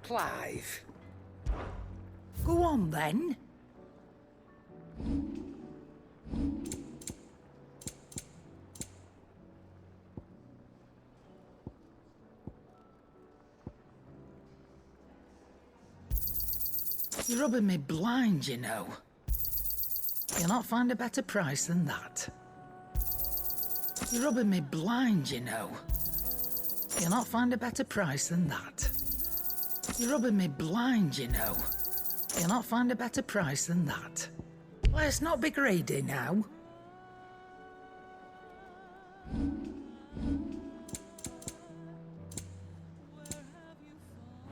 Clive. Go on then. You're rubbing me blind, you know. You'll not find a better price than that. You're rubbing me blind, you know. You'll not find a better price than that. You're rubbing me blind, you know. You'll not find a better price than that. Let's not be greedy now.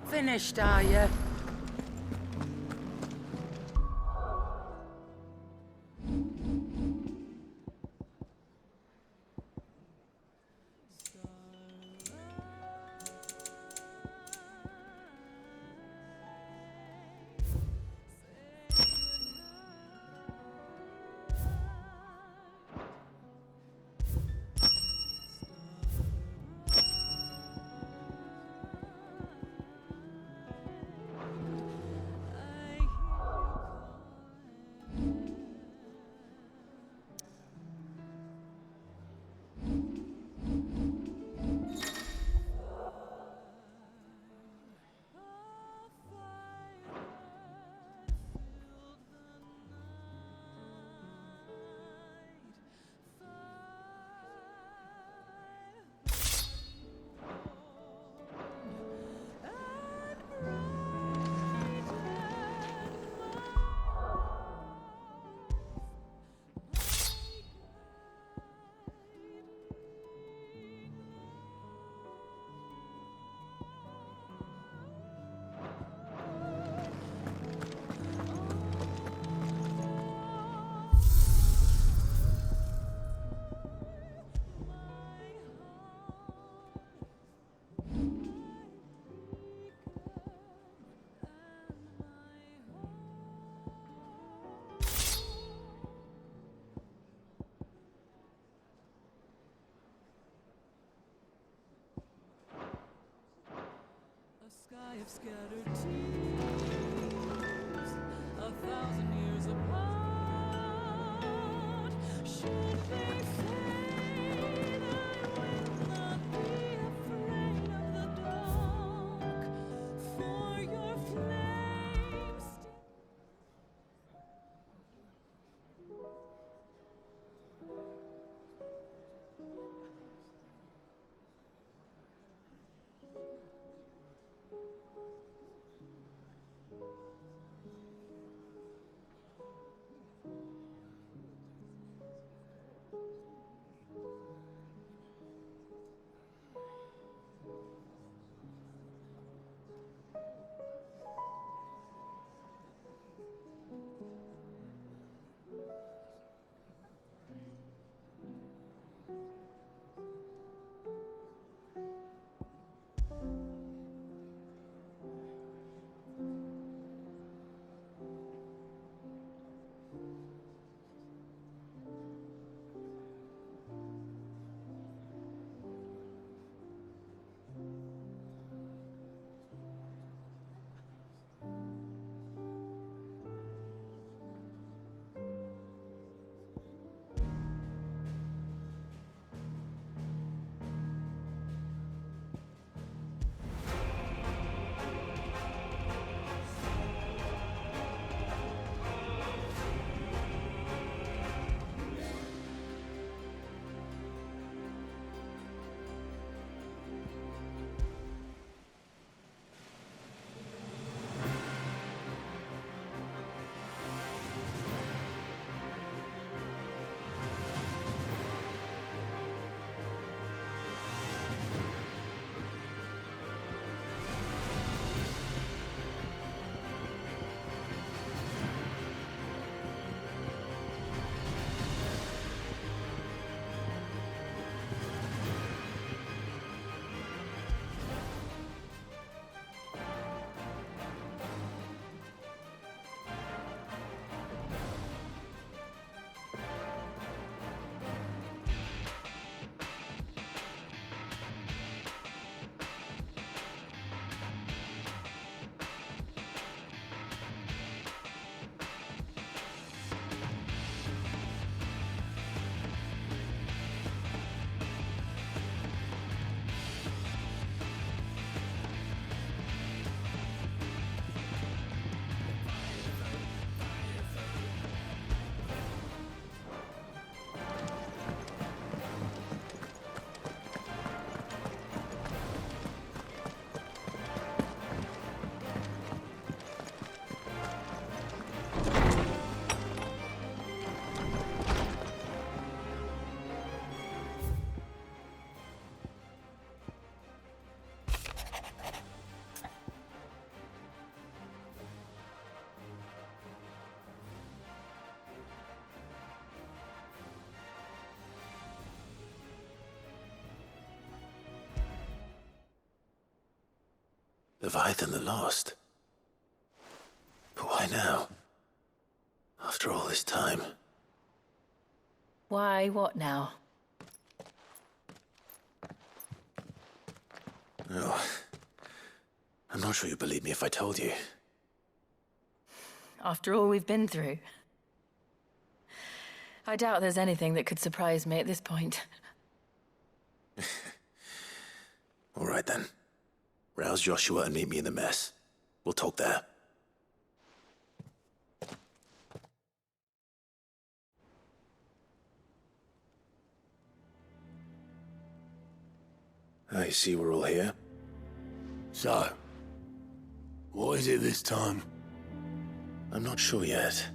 Finished, are you? Sky of scattered tears, 1,000 years apart. Should they fade, I will not be afraid of the dark. For your flames. Leviathan the Lost. But why now? After all this time. Why, what now? Oh. I'm not sure you'd believe me if I told you. After all we've been through. I doubt there's anything that could surprise me at this point. All right then. Rouse Joshua and meet me in the mess. We'll talk there. I see we're all here. So, what is it this time? I'm not sure yet.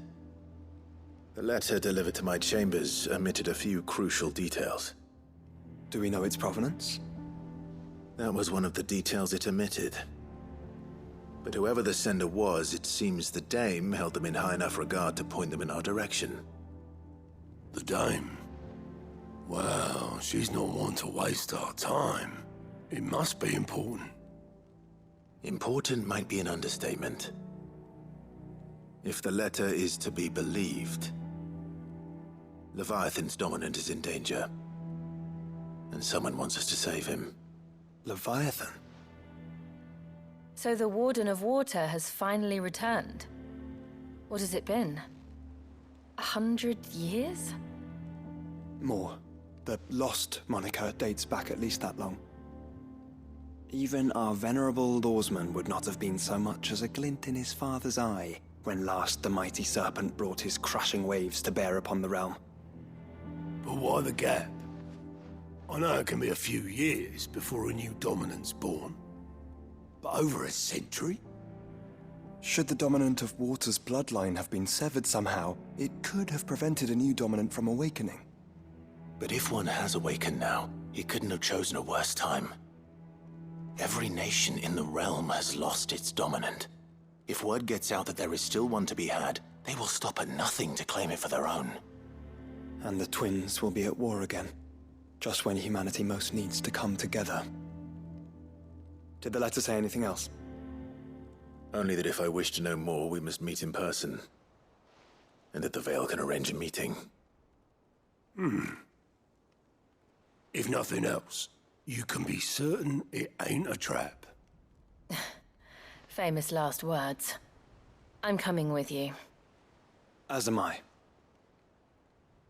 The letter delivered to my chambers omitted a few crucial details. Do we know its provenance? That was one of the details it omitted. But whoever the sender was, it seems the dame held them in high enough regard to point them in our direction. The dame? Well, she's not one to waste our time. It must be important. Important might be an understatement. If the letter is to be believed, Leviathan's dominant is in danger. And someone wants us to save him. Leviathan? So the Warden of Water has finally returned. What has it been? 100 years? More. The Lost moniker dates back at least that long. Even our venerable lawsman would not have been so much as a glint in his father's eye when last the mighty serpent brought his crushing waves to bear upon the realm. But why the gap? I know it can be a few years before a new dominant's born. But over a century? Should the dominant of Water's bloodline have been severed somehow, it could have prevented a new dominant from awakening. But if one has awakened now, he couldn't have chosen a worse time. Every nation in the realm has lost its dominant. If word gets out that there is still one to be had, they will stop at nothing to claim it for their own. And the twins will be at war again, just when humanity most needs to come together. Did the letter say anything else? Only that if I wish to know more, we must meet in person. And that the Veil can arrange a meeting. If nothing else, you can be certain it ain't a trap. Famous last words. I'm coming with you. As am I.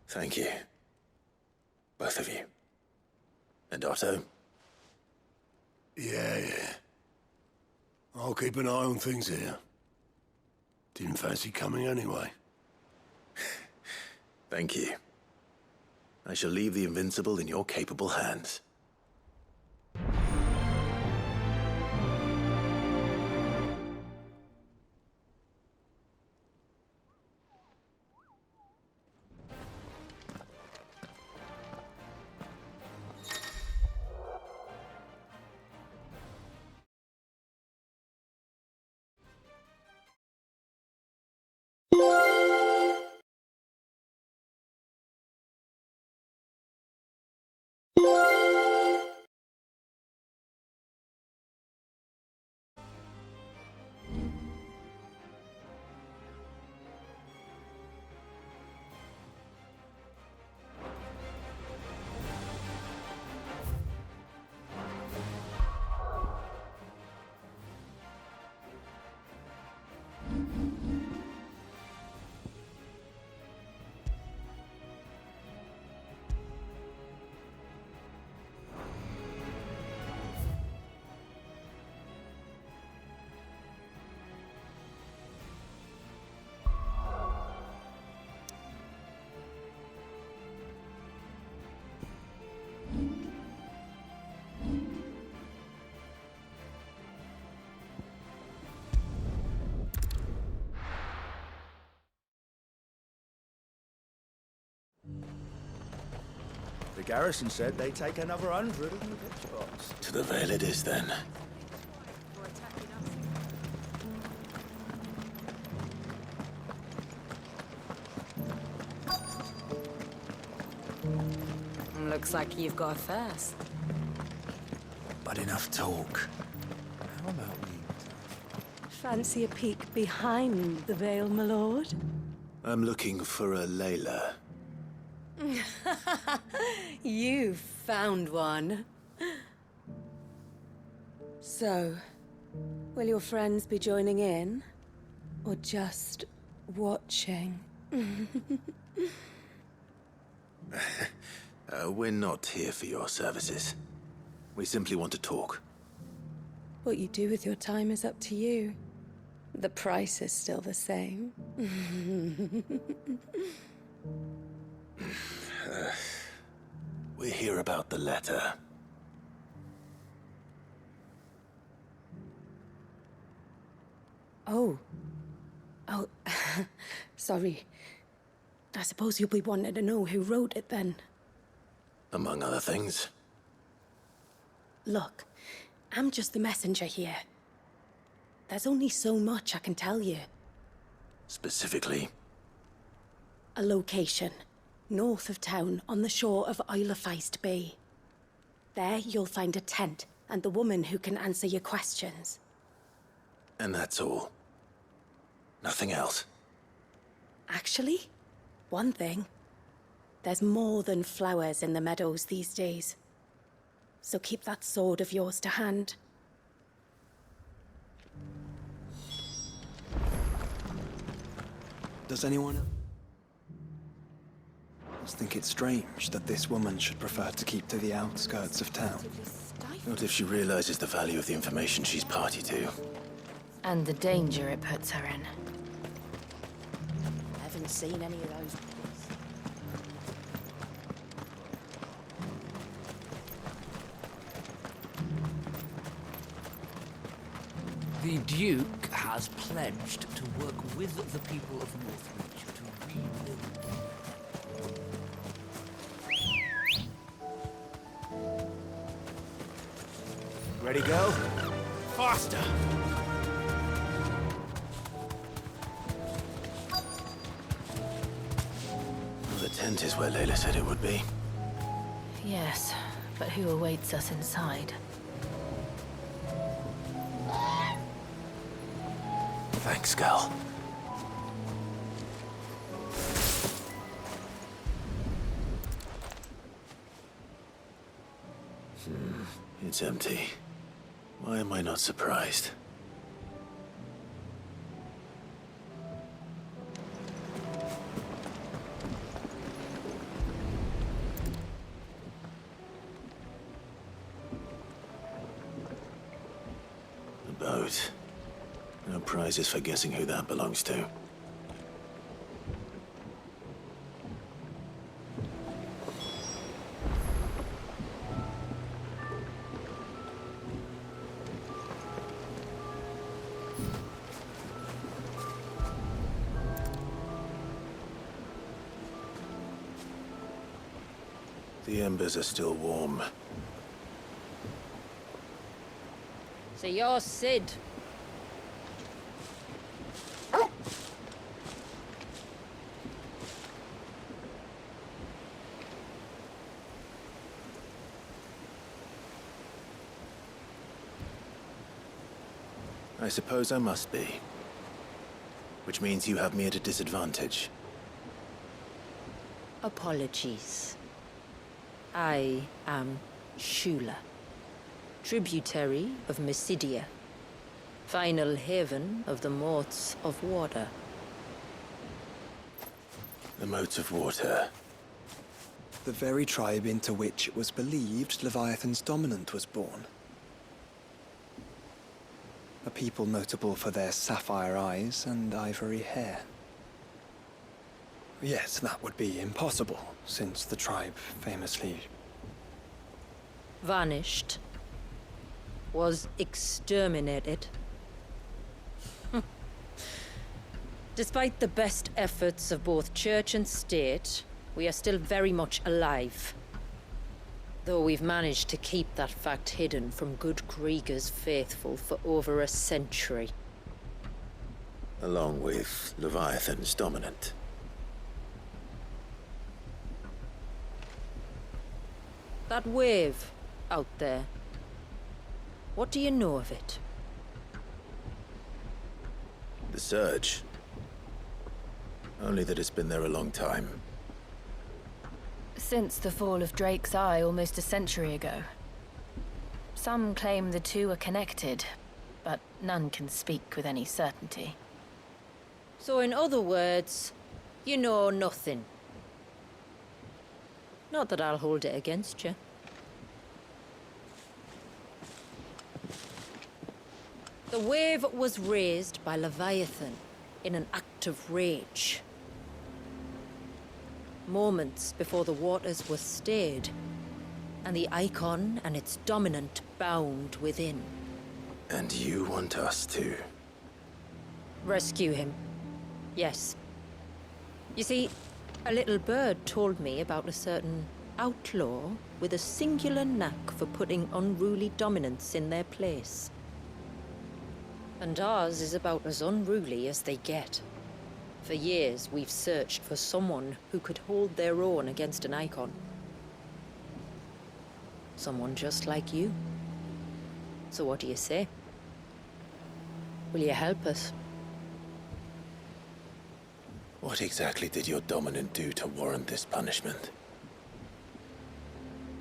Thank you. Both of you. And Otto? Yeah. I'll keep an eye on things here. Didn't fancy coming anyway. Thank you. I shall leave the Invincible in your capable hands. The garrison said they'd take another 100 of you shots. To the Veil it is, then. Looks like you've got a first. But enough talk. How about we Fancy a peek behind the veil, my lord? I'm looking for a Layla. You found one. So, will your friends be joining in? Or just watching? We're not here for your services. We simply want to talk. What you do with your time is up to you. The price is still the same. We're here about the letter. Oh. Sorry. I suppose you'll be wanting to know who wrote it then. Among other things. Look, I'm just the messenger here. There's only so much I can tell you. Specifically, A location, north of town, on the shore of Feist Bay. There you'll find a tent and the woman who can answer your questions. and that's all. Nothing else. Actually, one thing. There's more than flowers in the meadows these days. So keep that sword of yours to hand. Does anyone else think it's strange that this woman should prefer to keep to the outskirts of town? What if she realizes the value of the information she's party to? And the danger it puts her in. I haven't seen any of those. The Duke has pledged to work with the people of Northreach to rebuild. Ready, go? Faster! The tent is where Layla said it would be. Yes, but who awaits us inside? Thanks, Gal. It's empty. Why am I not surprised? The boat. No prizes for guessing who that belongs to. The embers are still warm. So you're Sid. I suppose I must be. Which means you have me at a disadvantage. Apologies. I am Shula, tributary of Mysidia, final haven of the Motes of Water. The Motes of Water. The very tribe into which it was believed Leviathan's dominant was born. A people notable for their sapphire eyes and ivory hair. Yes, that would be impossible, since the tribe famously... Vanished. Was exterminated. Despite the best efforts of both church and state, we are still very much alive. Though we've managed to keep that fact hidden from good Krieger's faithful for over a century. Along with Leviathan's dominant. That wave out there. What do you know of it? The Surge. Only that it's been there a long time. Since the fall of Drake's Eye almost a century ago. Some claim the two are connected, but none can speak with any certainty. So in other words, you know nothing. Not that I'll hold it against you. The wave was raised by Leviathan in an act of rage. Moments before the waters were stayed, and the icon and its dominant bound within. And you want us to? Rescue him. Yes. You see, a little bird told me about a certain outlaw with a singular knack for putting unruly dominants in their place. And ours is about as unruly as they get. For years, we've searched for someone who could hold their own against an icon. Someone just like you. So what do you say? Will you help us? What exactly did your dominant do to warrant this punishment?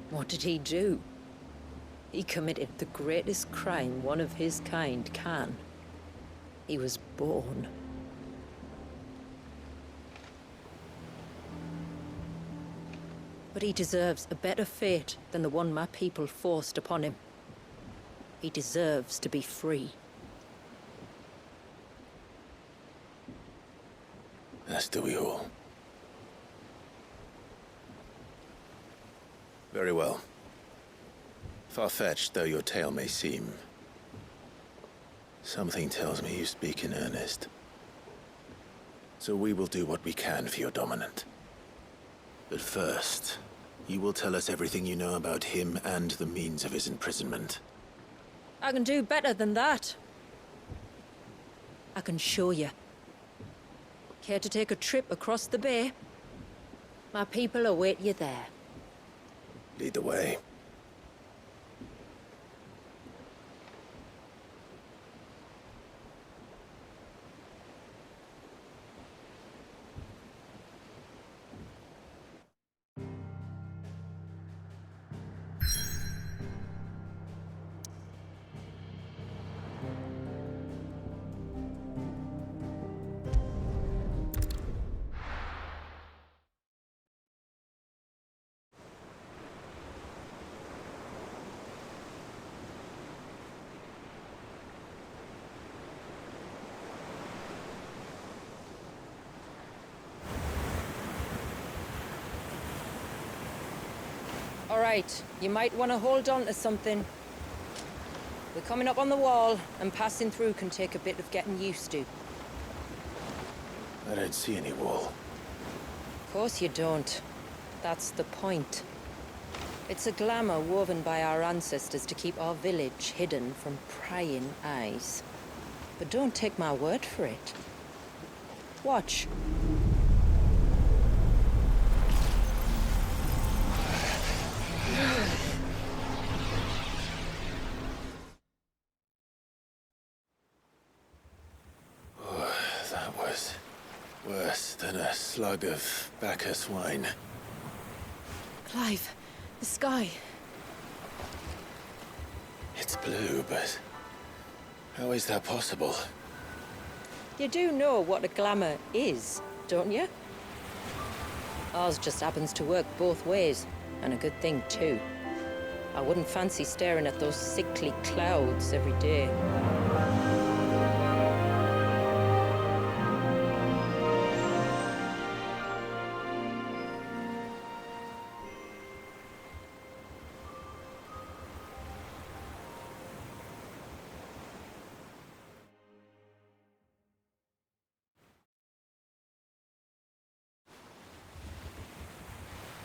What did he do? He committed the greatest crime one of his kind can. He was born. But he deserves a better fate than the one my people forced upon him. He deserves to be free. As do we all. Very well. Far-fetched though your tale may seem, something tells me you speak in earnest. So we will do what we can for your dominant. But first, you will tell us everything you know about him and the means of his imprisonment. I can do better than that. I can show you. Care to take a trip across the bay? My people await you there. Lead the way. All right, you might want to hold on to something. We're coming up on the wall, and passing through can take a bit of getting used to. I don't see any wall. Of course you don't. That's the point. It's a glamour woven by our ancestors to keep our village hidden from prying eyes. But don't take my word for it. Watch. That was worse than a slug of Bacchus wine. Clive, the sky. It's blue, but how is that possible? You do know what a glamour is, don't you? Ours just happens to work both ways, and a good thing too. I wouldn't fancy staring at those sickly clouds every day.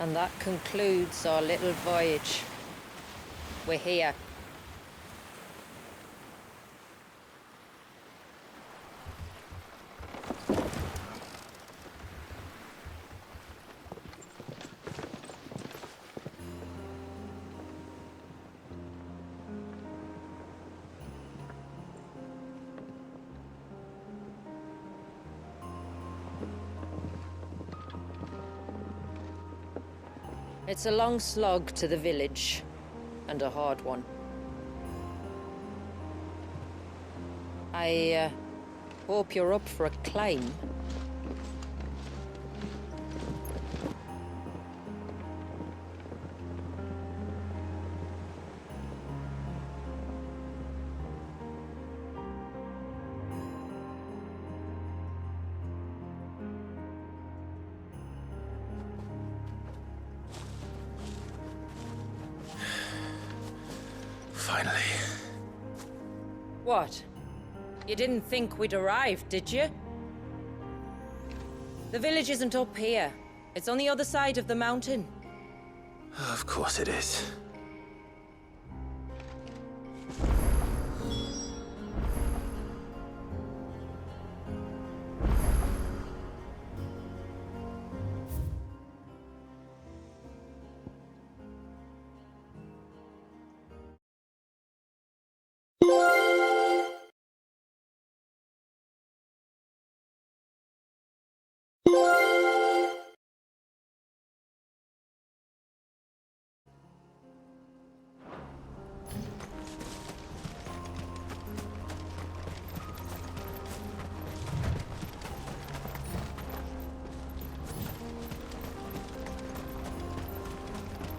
And that concludes our little voyage. We're here. It's a long slog to the village, and a hard one. I hope you're up for a climb. Finally. What? You didn't think we'd arrived, did you? The village isn't up here. It's on the other side of the mountain. Of course it is.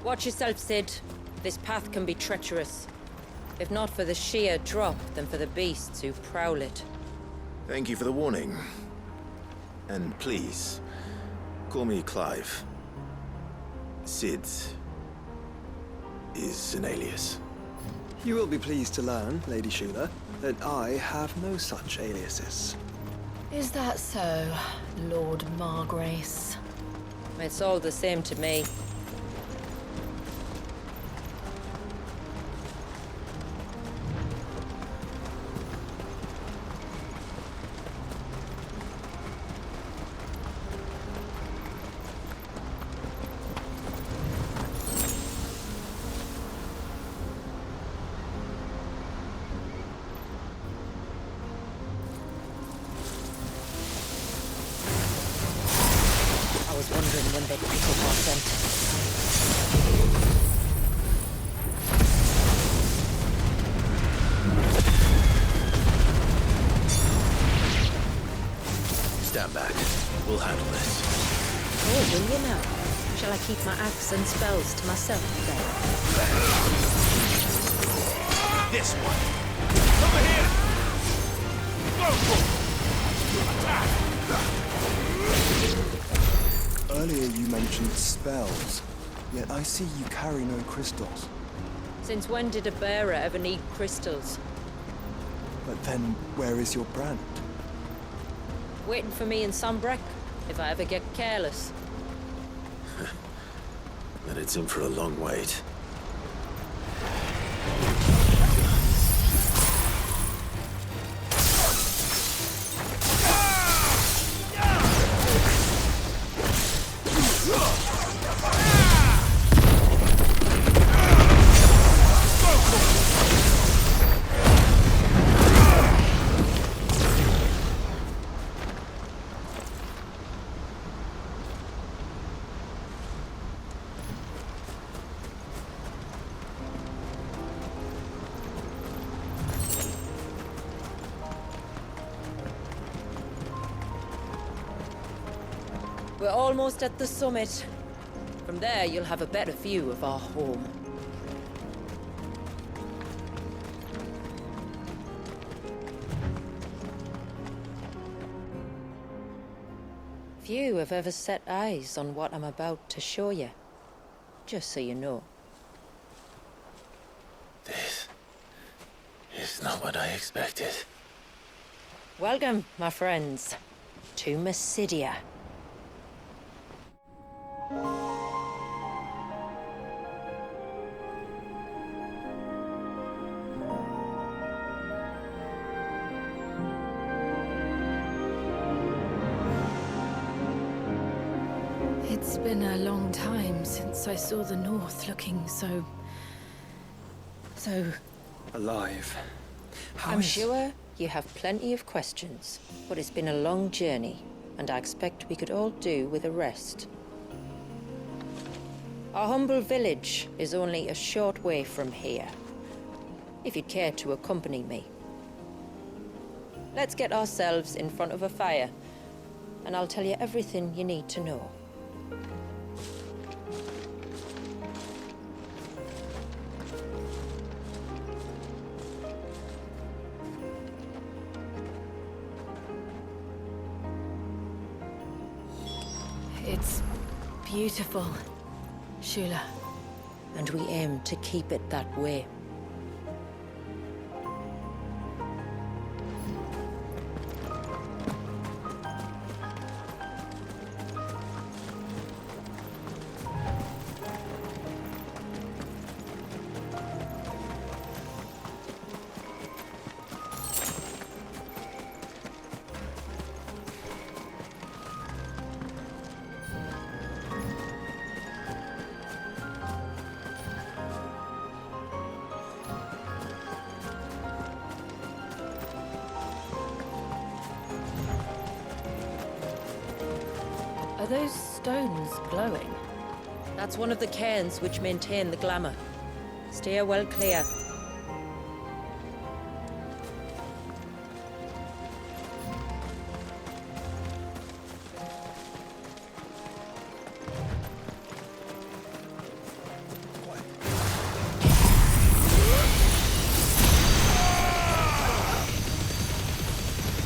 Watch yourself, Sid. This path can be treacherous. If not for the sheer drop, then for the beasts who prowl it. Thank you for the warning. And please, call me Clive. Sid is an alias. You will be pleased to learn, Lady Shula, that I have no such aliases. Is that so, Lord Margrace? It's all the same to me. I was wondering when they'd pick up our scent. Stand back. We'll handle this. Oh, will you now? Shall I keep my axe and spells to myself then? This one. Over here! Go for it! Attack! Earlier you mentioned spells, yet I see you carry no crystals. Since when did a bearer ever need crystals? But then, where is your brand? Waiting for me in Sombrek, if I ever get careless. Then it's in for a long wait. We're almost at the summit. From there, you'll have a better view of our home. Few have ever set eyes on what I'm about to show you. Just so you know. This is not what I expected. Welcome, my friends, to Mysidia. It's been a long time since I saw the North looking so... Alive. I'm sure you have plenty of questions, but it's been a long journey, and I expect we could all do with a rest. Our humble village is only a short way from here. If you'd care to accompany me. Let's get ourselves in front of a fire, and I'll tell you everything you need to know. It's beautiful, Shula. And we aim to keep it that way. Are those stones glowing? That's one of the cairns which maintain the glamour. Steer well clear.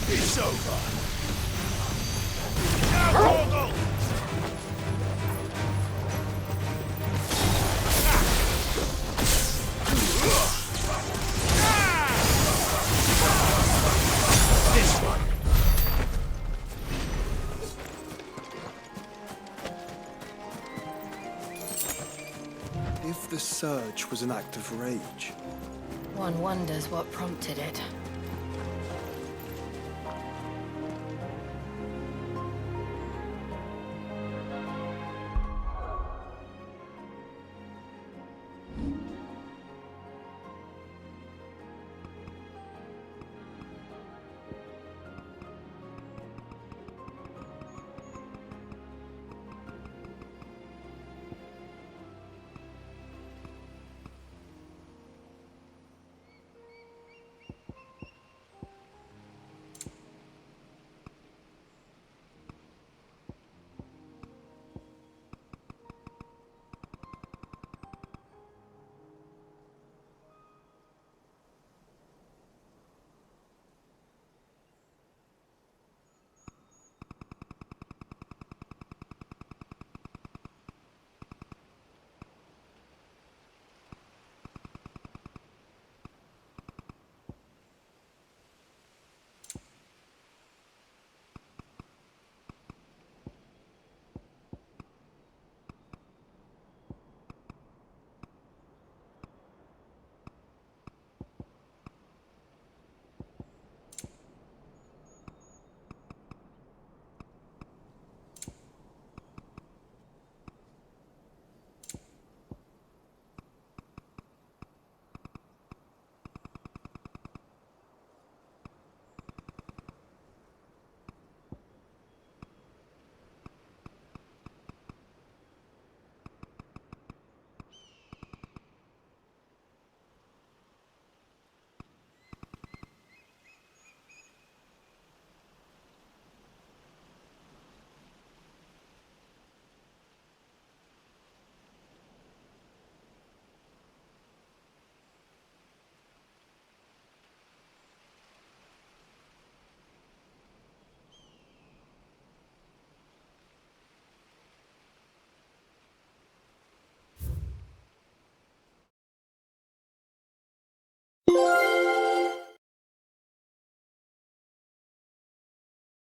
It's over. Now, Morgul! This one. If the surge was an act of rage, One wonders what prompted it.